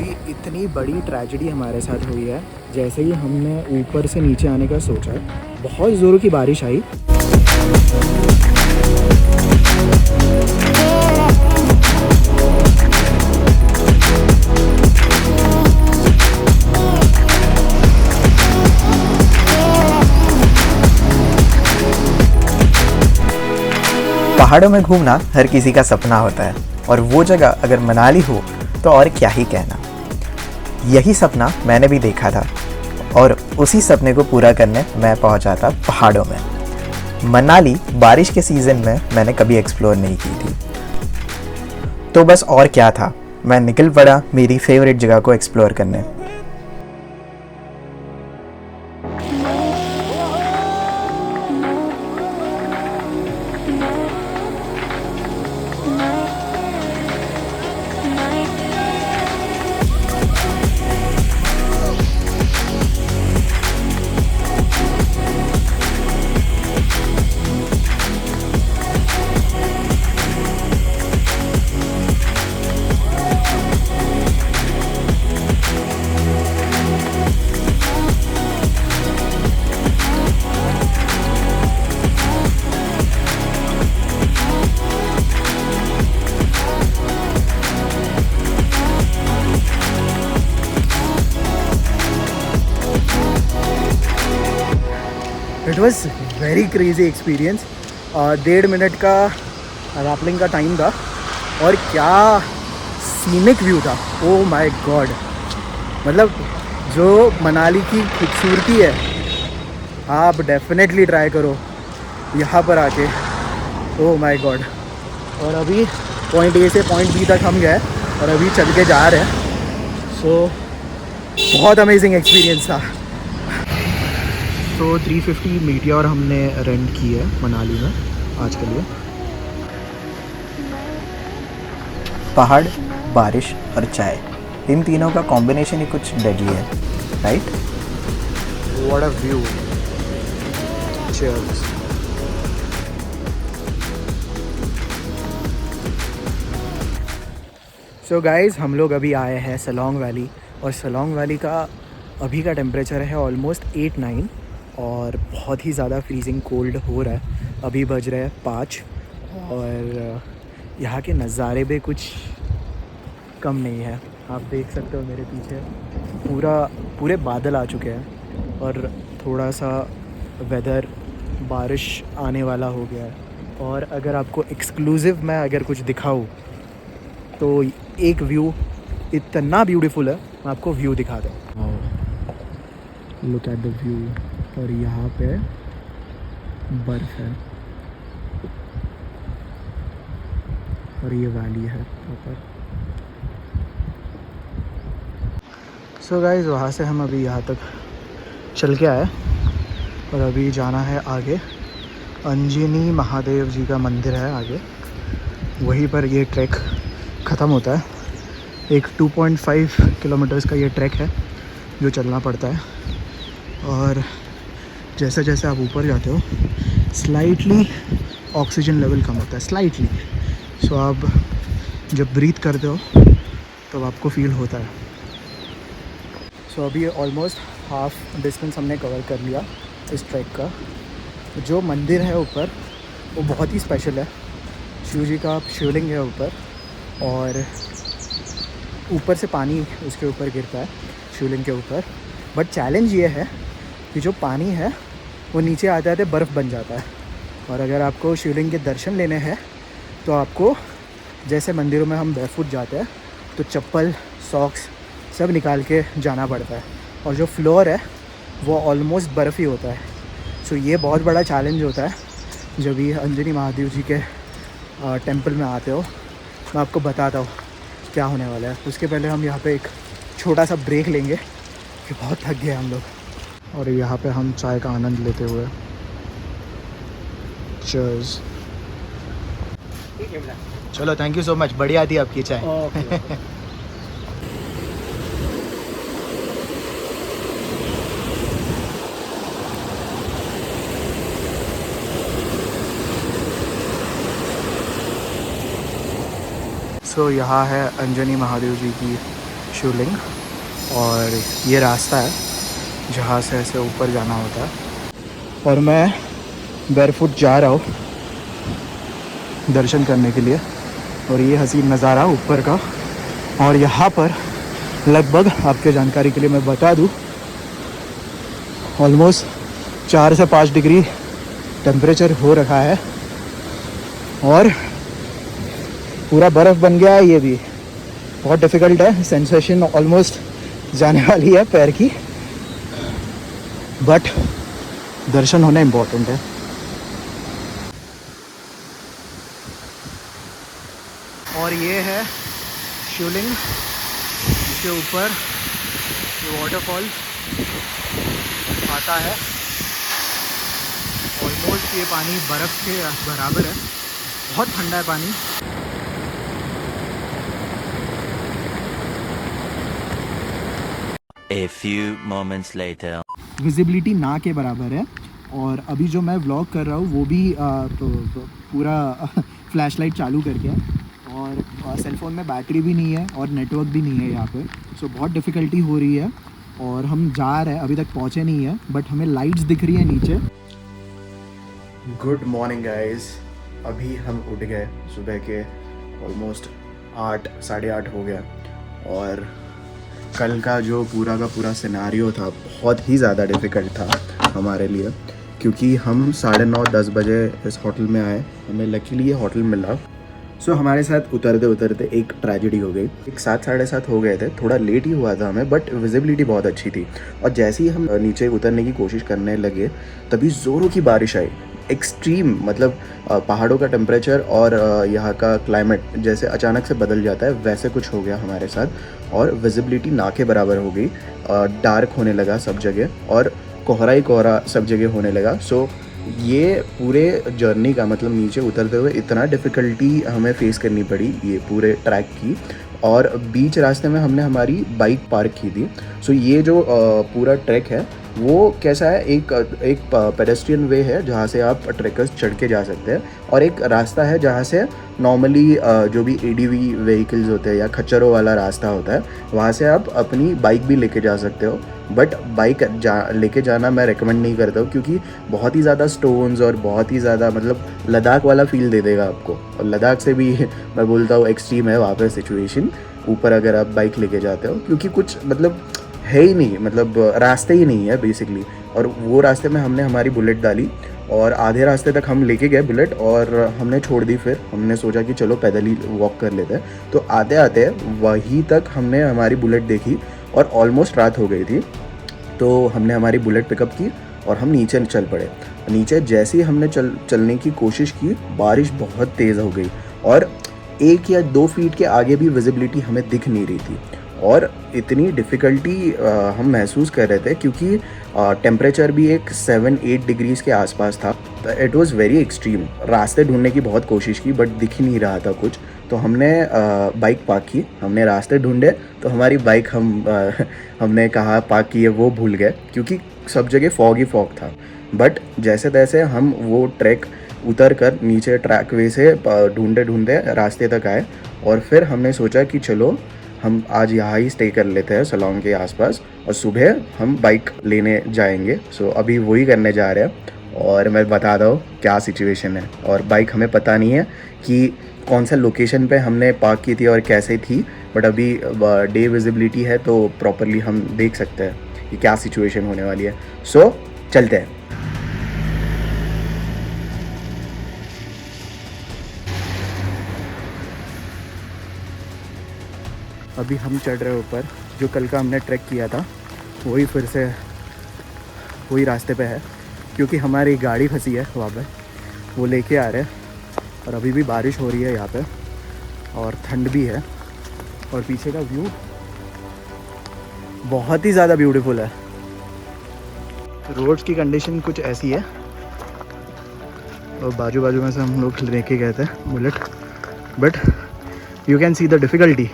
अभी इतनी बड़ी ट्रेजेडी हमारे साथ हुई है। जैसे ही हमने ऊपर से नीचे आने का सोचा, बहुत ज़ोरों की बारिश आई। पहाड़ों में घूमना हर किसी का सपना होता है, और वो जगह अगर मनाली हो तो और क्या ही कहना। यही सपना मैंने भी देखा था, और उसी सपने को पूरा करने मैं पहुंचा था पहाड़ों में। मनाली बारिश के सीज़न में मैंने कभी एक्सप्लोर नहीं की थी, तो बस और क्या था, मैं निकल पड़ा मेरी फेवरेट जगह को एक्सप्लोर करने। It was very crazy experience. 1.5 minute का रैपलिंग का टाइम था, और क्या सीनिक व्यू था। ओ माय गॉड, मतलब जो मनाली की खूबसूरती है, आप डेफिनेटली ट्राई करो यहाँ पर आके। Oh my God. और अभी पॉइंट ए से पॉइंट बी तक हम गए, और अभी चल के जा रहे हैं। सो बहुत अमेजिंग एक्सपीरियंस था। तो 350 मीटियोर हमने रेंट की है मनाली में आज के लिए। पहाड़, बारिश और चाय, इन तीनों का कॉम्बिनेशन ही कुछ डेडली है, right? What a view. Cheers. So guys, हम लोग अभी आए हैं सलोंग वैली, और सलोंग वैली का अभी का टेम्परेचर है ऑलमोस्ट 8-9, और बहुत ही ज़्यादा फ्रीजिंग कोल्ड हो रहा है। अभी बज रहे हैं 5, और यहाँ के नज़ारे भी कुछ कम नहीं है। आप देख सकते हो मेरे पीछे पूरे बादल आ चुके हैं, और थोड़ा सा वेदर बारिश आने वाला हो गया है। और अगर आपको एक्सक्लूसिव मैं अगर कुछ दिखाऊँ, तो एक व्यू इतना ब्यूटीफुल है, मैं आपको व्यू दिखा दूँ। Look at the view. और यहाँ पे बर्फ़ है, और ये वैली है प्रॉपर। सो गाइस, वहाँ से हम अभी यहाँ तक चल के आए, और अभी जाना है आगे। अंजनी महादेव जी का मंदिर है आगे, वहीं पर ये ट्रैक ख़त्म होता है। एक 2.5 किलोमीटर्स का ये ट्रैक है जो चलना पड़ता है। और जैसे जैसे आप ऊपर जाते हो, स्लाइटली ऑक्सीजन लेवल कम होता है, स्लाइटली। सो आप जब ब्रीथ करते हो तब आपको फील होता है। सो अभी ऑलमोस्ट हाफ डिस्टेंस हमने कवर कर लिया इस ट्रैक का। जो मंदिर है ऊपर, वो बहुत ही स्पेशल है। शिव जी का शिवलिंग है ऊपर, और ऊपर से पानी उसके ऊपर गिरता है शिवलिंग के ऊपर। बट चैलेंज ये है कि जो पानी है वो नीचे आते आते बर्फ़ बन जाता है। और अगर आपको शिवलिंग के दर्शन लेने हैं, तो आपको जैसे मंदिरों में हम बैकफुट जाते हैं, तो चप्पल, सॉक्स सब निकाल के जाना पड़ता है। और जो फ्लोर है वो ऑलमोस्ट बर्फ़ ही होता है। सो ये बहुत बड़ा चैलेंज होता है जब ये अंजनी महादेव जी के टेंपल में आते हो। मैं आपको बताता हूँ क्या होने वाला है। उसके पहले हम यहाँ पे एक छोटा सा ब्रेक लेंगे, कि बहुत थक गए हम लोग। और यहाँ पे हम चाय का आनंद लेते हुए। चीयर्स। चलो, थैंक यू सो मच, बढ़िया थी आपकी चाय। सो यहाँ है अंजनी महादेव जी की शिवलिंग, और ये रास्ता है जहाँ से ऐसे ऊपर जाना होता है। और मैं बैरफुट जा रहा हूँ दर्शन करने के लिए, और ये हसीन नज़ारा ऊपर का। और यहाँ पर लगभग आपके जानकारी के लिए मैं बता दूँ, ऑलमोस्ट 4 से 5 डिग्री टेम्परेचर हो रखा है, और पूरा बर्फ़ बन गया है। ये भी बहुत डिफ़िकल्ट है, सेंसेशन ऑलमोस्ट जाने वाली है पैर की, बट दर्शन होना इम्पोर्टेंट है। और ये है शिवलिंग, इसके ऊपर ये वाटरफॉल आता है। ऑलमोस्ट ये पानी बर्फ़ के बराबर है, बहुत ठंडा है पानी। A few moments later. Visibility ना के बराबर है, और अभी जो मैं व्लॉग कर रहा हूँ वो भी पूरा फ्लैशलाइट चालू करके है, और सेलफ़ोन में बैटरी भी नहीं है और नेटवर्क भी नहीं है यहाँ पे। सो बहुत डिफ़िकल्टी हो रही है, और हम जा रहे हैं, अभी तक पहुँचे नहीं है, बट हमें लाइट्स दिख रही है नीचे। गुड मॉर्निंग गाइस, अभी हम उठ गए सुबह के ऑलमोस्ट 8 साढ़े 8 हो गया। और कल का जो पूरा का पूरा सिनेरियो था बहुत ही ज़्यादा डिफ़िकल्ट था हमारे लिए, क्योंकि हम 9:30-10 बजे इस होटल में आए, हमें लकीली ये होटल मिला। सो हमारे साथ उतरते उतरते एक ट्रेजेडी हो गई। 7 साढ़े 7 हो गए थे, थोड़ा लेट ही हुआ था हमें, बट विजिबिलिटी बहुत अच्छी थी। और जैसे ही हम नीचे उतरने की कोशिश करने लगे तभी ज़ोरों की बारिश आई, एक्सट्रीम, मतलब पहाड़ों का टेम्परेचर और यहाँ का क्लाइमेट जैसे अचानक से बदल जाता है वैसे कुछ हो गया हमारे साथ, और विजिबिलिटी ना के बराबर हो गई। डार्क होने लगा सब जगह, और कोहरा ही कोहरा सब जगह होने लगा। सो ये पूरे जर्नी का मतलब नीचे उतरते हुए इतना डिफ़िकल्टी हमें फ़ेस करनी पड़ी ये पूरे ट्रैक की। और बीच रास्ते में हमने हमारी बाइक पार्क की थी। सो ये जो पूरा ट्रैक है वो कैसा है, एक पेडेस्ट्रियन वे है जहाँ से आप ट्रैकर्स चढ़ के जा सकते हैं, और एक रास्ता है जहाँ से नॉर्मली जो भी ADV व्हीकल्स होते हैं या खच्चरों वाला रास्ता होता है वहाँ से आप अपनी बाइक भी लेके जा सकते हो। बट बाइक लेके जाना मैं रेकमेंड नहीं करता हूँ, क्योंकि बहुत ही ज़्यादा स्टोन्स और बहुत ही ज़्यादा मतलब लद्दाख वाला फील दे देगा आपको, और लद्दाख से भी मैं बोलता हूँ एक्सट्रीम है वहाँ पर सिचुएशन ऊपर अगर आप बाइक लेके जाते हो, क्योंकि कुछ मतलब है ही नहीं, मतलब रास्ते ही नहीं है बेसिकली। और वो रास्ते में हमने हमारी बुलेट डाली, और आधे रास्ते तक हम लेके गए बुलेट, और हमने छोड़ दी। फिर हमने सोचा कि चलो पैदल ही वॉक कर लेते हैं। तो आते आते वहीं तक हमने हमारी बुलेट देखी, और ऑलमोस्ट रात हो गई थी। तो हमने हमारी बुलेट पिकअप की और हम नीचे चल पड़े। नीचे जैसे ही हमने चलने की कोशिश की, बारिश बहुत तेज़ हो गई, और 1 या 2 फीट के आगे भी विजिबिलिटी हमें दिख नहीं रही थी। और इतनी डिफ़िकल्टी हम महसूस कर रहे थे, क्योंकि टेम्परेचर भी एक 7-8 डिग्रीज़ के आसपास था। It was very extreme. रास्ते ढूंढने की बहुत कोशिश की, बट दिख ही नहीं रहा था कुछ। तो हमने बाइक पार्क की, हमने रास्ते ढूंढे, तो हमारी बाइक हमने कहा पार्क की है वो भूल गए, क्योंकि सब जगह फॉग ही फॉग था। बट जैसे तैसे हम वो ट्रैक उतर कर नीचे ट्रैक वे से ढूंढते ढूंढते रास्ते तक आए, और फिर हमने सोचा कि चलो हम आज यहाँ ही स्टे कर लेते हैं सलोंग के आसपास, और सुबह हम बाइक लेने जाएंगे। सो अभी वही करने जा रहे हैं, और मैं बता दूँ क्या सिचुएशन है। और बाइक हमें पता नहीं है कि कौन सा लोकेशन पे हमने पार्क की थी और कैसे थी, बट अभी डे विजिबिलिटी है तो प्रॉपरली हम देख सकते हैं कि क्या सिचुएशन होने वाली है। सो चलते हैं। अभी हम चढ़ रहे हैं ऊपर, जो कल का हमने ट्रैक किया था वही फिर से वही रास्ते पे है, क्योंकि हमारी गाड़ी फंसी है वहाँ पे, वो लेके आ रहे हैं। और अभी भी बारिश हो रही है यहाँ पे, और ठंड भी है, और पीछे का व्यू बहुत ही ज़्यादा ब्यूटीफुल है। रोड्स की कंडीशन कुछ ऐसी है, और बाजू बाजू में से हम लोग लेके गए थे bullet, but you can see the difficulty.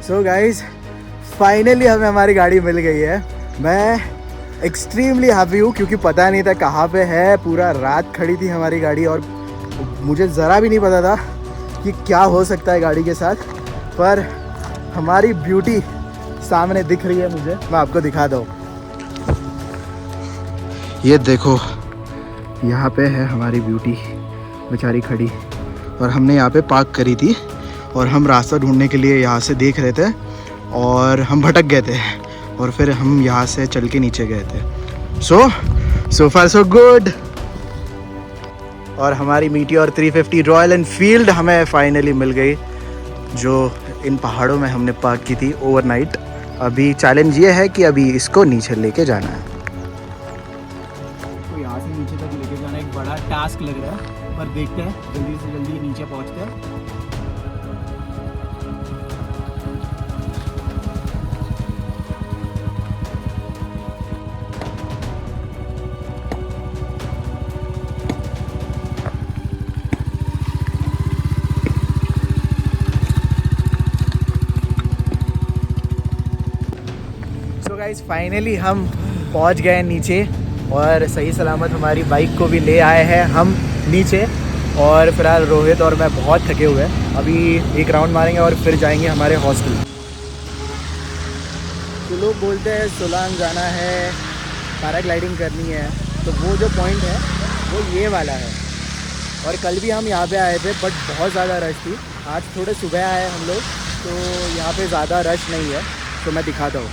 So guys, finally हमें हमारी गाड़ी मिल गई है। मैं एक्सट्रीमली हैप्पी हूँ, क्योंकि पता नहीं था कहाँ पे है। पूरा रात खड़ी थी हमारी गाड़ी, और मुझे ज़रा भी नहीं पता था कि क्या हो सकता है गाड़ी के साथ, पर हमारी ब्यूटी सामने दिख रही है मुझे। मैं आपको दिखा दूँ, ये देखो यहाँ पे है हमारी ब्यूटी बेचारी खड़ी, और हमने यहाँ पे पार्क करी थी और हम रास्ता ढूंढने के लिए यहाँ से देख रहे थे और हम भटक गए थे और फिर हम यहाँ से चल के नीचे गए थे। सो फार सो गुड। और हमारी मीटियोर 350 रॉयल एनफील्ड हमें फाइनली मिल गई, जो इन पहाड़ों में हमने पार्क की थी ओवरनाइट। अभी चैलेंज ये है कि अभी इसको नीचे लेके जाना है। तो यहाँ से नीचे तक लेके जाना एक बड़ा टास्क लग रहा है, पर देखते हैं जल्दी से जल्दी नीचे पहुँचते हैं। गाइस फाइनली हम पहुंच गए नीचे और सही सलामत हमारी बाइक को भी ले आए हैं हम नीचे। और फिलहाल रोहित और मैं बहुत थके हुए हैं, अभी एक राउंड मारेंगे और फिर जाएंगे हमारे हॉस्टल। तो लोग बोलते हैं सोलांग जाना है, पैराग्लाइडिंग करनी है, तो वो जो पॉइंट है वो ये वाला है। और कल भी हम यहाँ पे आए थे बट बहुत ज़्यादा रश थी। आज थोड़े सुबह आए हम लोग, तो यहाँ पे ज़्यादा रश नहीं है। तो मैं दिखाता हूँ,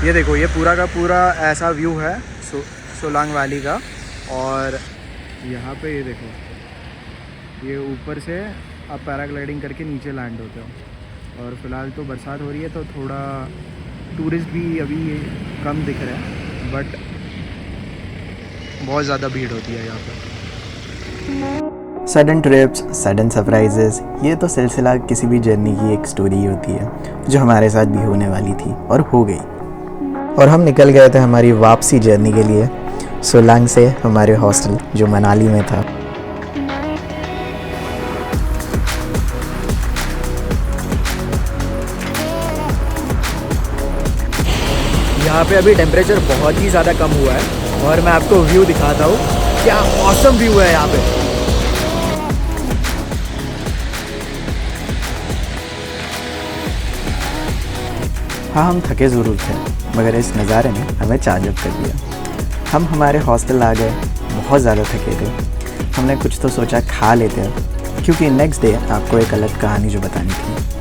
ये देखो ये पूरा का पूरा ऐसा व्यू है सोलांग वैली का। और यहाँ पे ये देखो, ये ऊपर से आप पैराग्लाइडिंग करके नीचे लैंड होते हो। और फिलहाल तो बरसात हो रही है तो थोड़ा टूरिस्ट भी अभी कम दिख रहे हैं, बट बहुत ज़्यादा भीड़ होती है यहाँ पर। सडन ट्रिप्स, सडन सरप्राइजेस, ये तो सिलसिला किसी भी जर्नी की एक स्टोरी होती है, जो हमारे साथ भी होने वाली थी और हो गई। और हम निकल गए थे हमारी वापसी जर्नी के लिए सोलांग से हमारे हॉस्टल जो मनाली में था। यहाँ पे अभी टेम्परेचर बहुत ही ज़्यादा कम हुआ है और मैं आपको व्यू दिखाता हूँ, क्या ऑसम व्यू है यहाँ पे। हाँ, हम थके ज़रूर थे मगर इस नज़ारे ने हमें चार्ज अप कर दिया। हम हमारे हॉस्टल आ गए, बहुत ज़्यादा थके थे। हमने कुछ तो सोचा खा लेते हैं, क्योंकि नेक्स्ट डे आपको एक अलग कहानी जो बतानी थी।